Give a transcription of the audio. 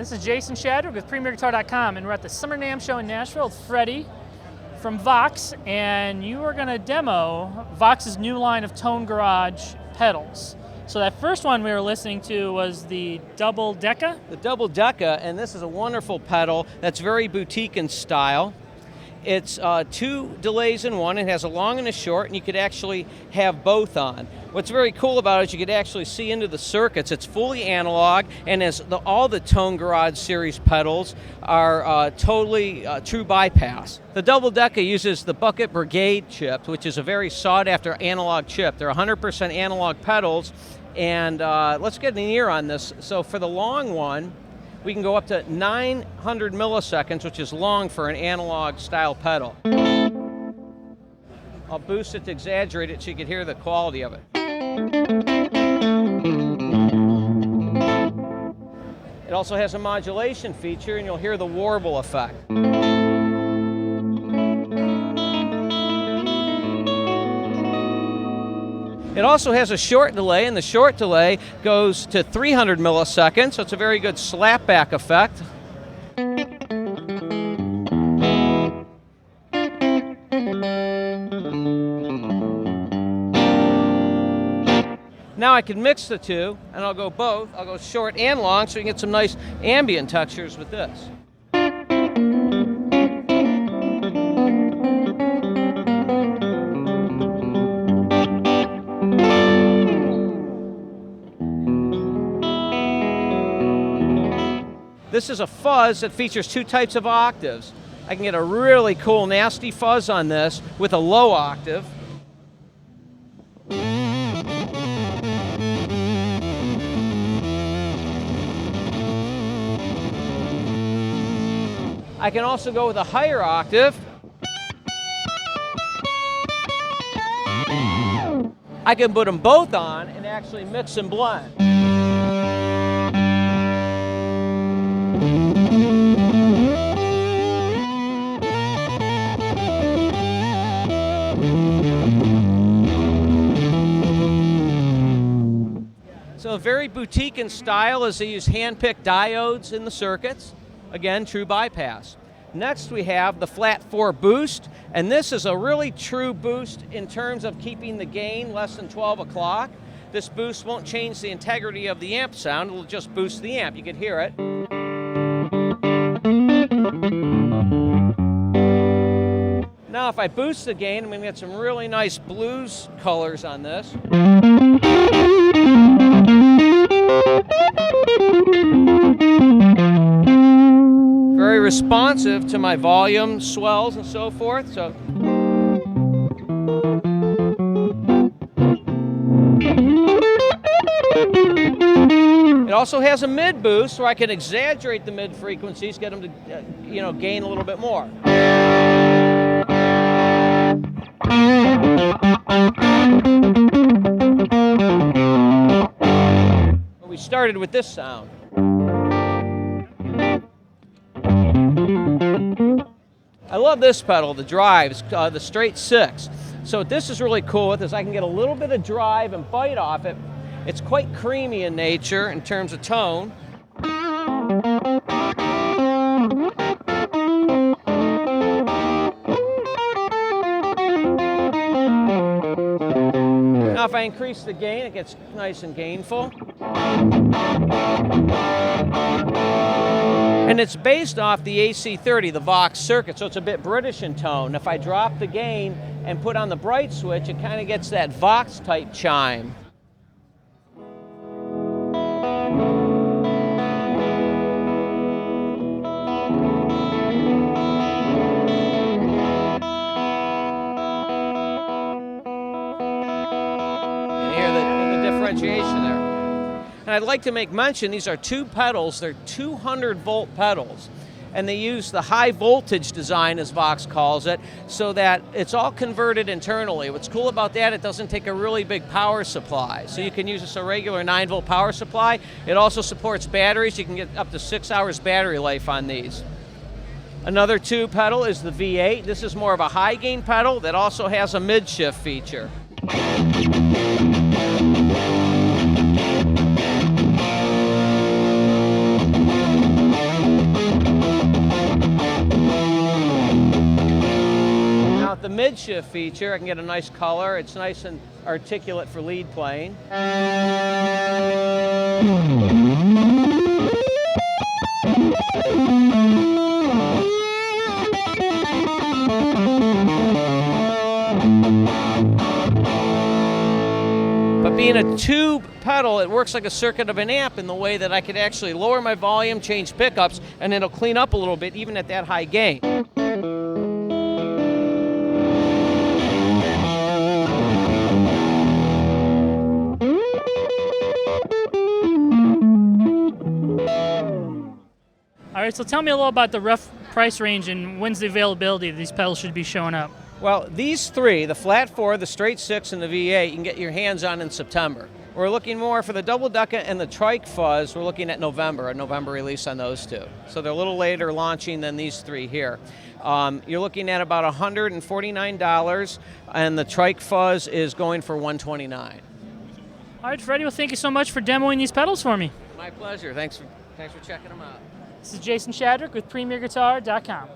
This is Jason Shadrick with PremierGuitar.com, and we're at the Summer NAMM show in Nashville with Freddie from Vox, and you are going to demo Vox's new line of Tone Garage pedals. So that first one we were listening to was the Double Deca? The Double Deca, and this is a wonderful pedal that's very boutique in style. It's two delays in one. It has a long and a short, and you could actually have both on. What's very cool about it is you could actually see into the circuits. It's fully analog, and all the Tone Garage series pedals are totally true bypass. The Double Deca uses the Bucket Brigade chip, which is a very sought-after analog chip. They're 100% analog pedals, and let's get an ear on this. So for the long one, we can go up to 900 milliseconds, which is long for an analog style pedal. I'll boost it to exaggerate it so you can hear the quality of it. It also has a modulation feature, and you'll hear the warble effect. It also has a short delay, and the short delay goes to 300 milliseconds, so it's a very good slapback effect. Now I can mix the two, and I'll go both. I'll go short and long, so you can get some nice ambient textures with this. This is a fuzz that features two types of octaves. I can get a really cool, nasty fuzz on this with a low octave. I can also go with a higher octave. I can put them both on and actually mix and blend. So very boutique in style as they use hand-picked diodes in the circuits. Again, true bypass. Next we have the Flat 4 Boost, and this is a really true boost in terms of keeping the gain less than 12 o'clock. This boost won't change the integrity of the amp sound, it'll just boost the amp. You can hear it. Now if I boost the gain, I'm going to get some really nice blues colors on this. Very responsive to my volume swells and so forth. So it also has a mid boost, where I can exaggerate the mid frequencies, get them to gain a little bit more. We started with this sound. I love this pedal, the drives, the straight 6. So what this is really cool with is I can get a little bit of drive and bite off it. It's quite creamy in nature in terms of tone. Now if I increase the gain, it gets nice and gainful. And it's based off the AC30, the Vox circuit, so it's a bit British in tone. If I drop the gain and put on the bright switch, it kind of gets that Vox type chime. You hear the differentiation there. And I'd like to make mention, these are two pedals, they're 200 volt pedals. And they use the high voltage design, as Vox calls it, so that it's all converted internally. What's cool about that, it doesn't take a really big power supply. So you can use just a regular 9-volt power supply. It also supports batteries. You can get up to 6 hours battery life on these. Another tube pedal is the V8. This is more of a high gain pedal that also has a mid shift feature. out the mid-shift feature, I can get a nice color. It's nice and articulate for lead playing. But being a tube pedal, it works like a circuit of an amp in the way that I could actually lower my volume, change pickups, and it'll clean up a little bit even at that high gain. All right, so tell me a little about the rough price range and when's the availability of these pedals should be showing up. Well, these three, the flat 4, the straight 6, and the V8, you can get your hands on in September. We're looking more for the double Deca and the Trike Fuzz. We're looking at November, a November release on those two. So they're a little later launching than these three here. You're looking at about $149, and the Trike Fuzz is going for $129. All right, Freddie, well, thank you so much for demoing these pedals for me. My pleasure. Thanks for checking them out. This is Jason Shadrick with PremierGuitar.com.